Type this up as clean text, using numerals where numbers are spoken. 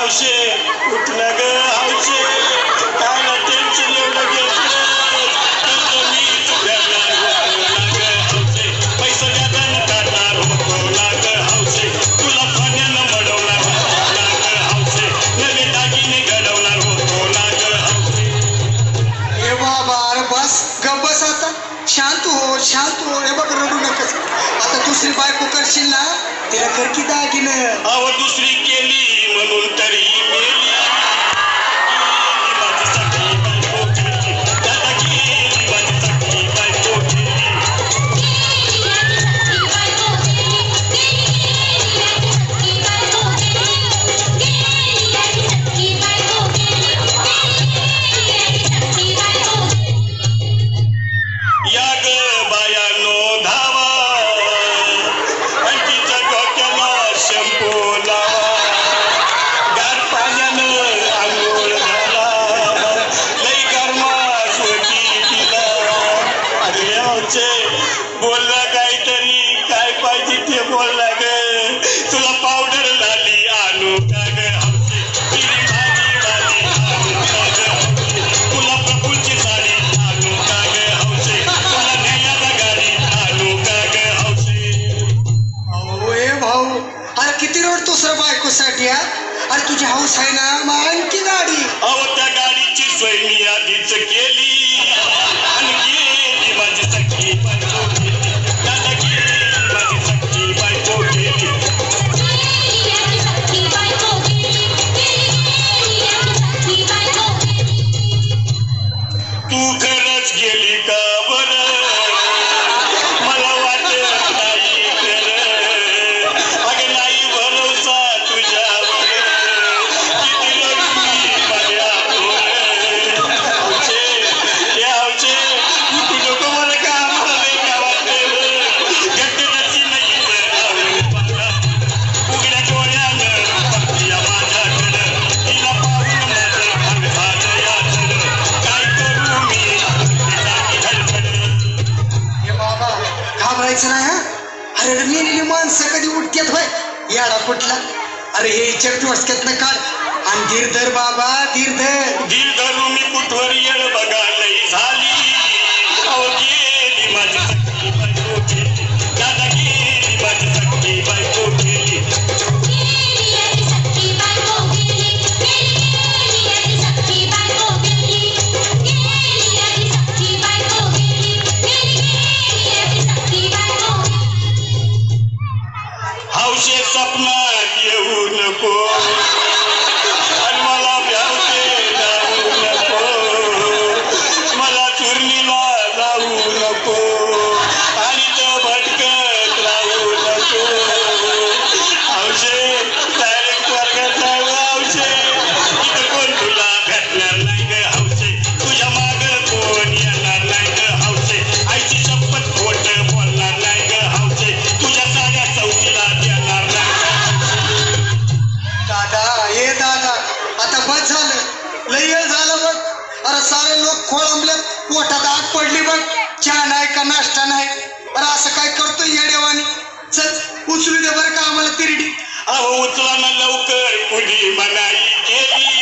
हौशे उठलं ग हौशे काय ना टेन्शन एवढं घेतलं पैसा व्याजान काढणार होतो लाग हौशे तुला पाण्यानं मडवणार होतो लाग हौशे नवे दागिने घडवणार होतो लाग हौशे. हे बाबा अरे बस गप बस आता शांत हो हे बघ रडू नकोस आता दुसरी बायको करशील ना तिला कर की दागिनं अव दुसरी केली म्हणून तरी मेली माझी सखी बायको केली दादा गेली माझी सखी बायको केली या ग बायानो धावा आणि तिच्या डोक्याला शंपू लावा गार पाण्यानं आंघोळ घाला लई गरमास होती तिला अरे आमचे बोलला काहीतरी काय पाहिजे ते बोलला ग तुला पावडर लाली आणू का ग आमचे तिरी भाजी वाली आणू का ग आमचे तुला प्रफुलची साडी आणू का ग आमचे तुला न्यायाला गाडी आणू का ग आमचे. अहो ए भाऊ अरे किती रडतोस रे बायकोसाठी हा अरे तुझी हौस आहे ना मग आणखी गाडी अहो त्या गाडीची सोय मी आधीच केली आणि गेली माझी सखी बायको केली दादा गेली माझी सखी बायको केली तू खरंच गेली का बरं मला वाटत नाही खरं अगं नाही भरोसा तुझ्यावर किती रडू मी माझ्यावर हौशे या हौशे तू नको मला का आम्हाला नाही का वाटलं गड्डेची नाही आवडून पाहा उघड्या डोळ्यानं बघती माझ्याकडं तिला पाहून माझं भाग झालं याचं काय करू मी तिला धडपड. हे बाबा घाबरायचं नाही हा अरे मेलेली माणसं कधी उठतात होय याडा कुठला अरे हे इच्छा डोसक्यातनं काढ आणि धीर धर बाबा धीर धर धीर धरून मी कुठवर येळ बघा लई झाली अहो गेली माझी सखी बायको केली दादा गेली माझी सखी बायको केली हौशे सपनात येऊ नको आणि मला भ्यावते जाऊ नको मला चुरणीला जाऊ नको आणि तो भटकत राहू नको हौशे डायरेक्ट वर्गात जाऊ हौशे इथं कोण तुला भेटणार नाही ग हौशे तुझ्या माग कोण येणार नाही ग हौशे आईची शपथ खोट बोलणार नाही ग हौशे तुझ्या साऱ्या चौकीला देणार नाही दादा हे दादा आता बस झालं लय वेळ झालं बघ अरे सारे लोक खोळंबलेत पोटात आग पडली बघ चहा नाही का नाश्ता नाही अरे असं काय करतोय येडेवानी चल उचलू दे बरं का आम्हाला तिरडी अहो उचला ना लवकर कुणी मनाई केली